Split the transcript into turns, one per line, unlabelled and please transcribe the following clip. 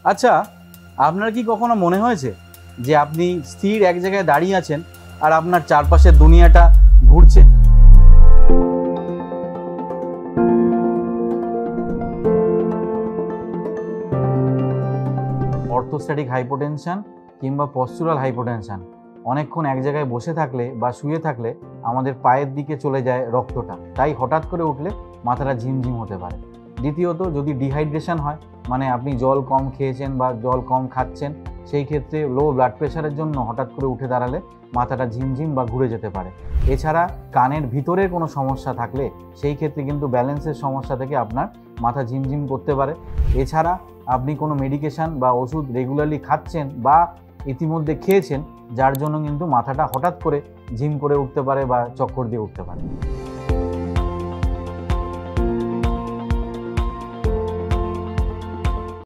আচ্ছা, আপনার কি কখনো মনে হয়েছে যে আপনি স্থির এক জায়গায় দাঁড়িয়ে আছেন আর আপনার চারপাশের দুনিয়াটা ঘুরছে? অর্থোস্ট্যাটিক হাইপোটেনশন কিংবা পশ্চুরাল হাইপোটেনশন, অনেকক্ষণ এক জায়গায় বসে থাকলে বা শুয়ে থাকলে আমাদের পায়ের দিকে চলে যায় রক্তটা, তাই হঠাৎ করে উঠলে মাথাটা ঝিমঝিম হতে পারে। দ্বিতীয়ত, যদি ডিহাইড্রেশন হয়, মানে আপনি জল কম খেয়েছেন বা জল কম খাচ্ছেন, সেই ক্ষেত্রে লো ব্লাড প্রেশারের জন্য হঠাৎ করে উঠে দাঁড়ালে মাথাটা ঝিমঝিম বা ঘুরে যেতে পারে। এছাড়া কানের ভিতরের কোনো সমস্যা থাকলে সেই ক্ষেত্রে কিন্তু ব্যালেন্সের সমস্যা থেকে আপনার মাথা ঝিমঝিম করতে পারে। এছাড়া আপনি কোনো মেডিকেশান বা ওষুধ রেগুলারলি খাচ্ছেন বা ইতিমধ্যে খেয়েছেন, যার জন্য কিন্তু মাথাটা হঠাৎ করে ঝিম করে উঠতে পারে বা চক্কর দিয়ে উঠতে পারে।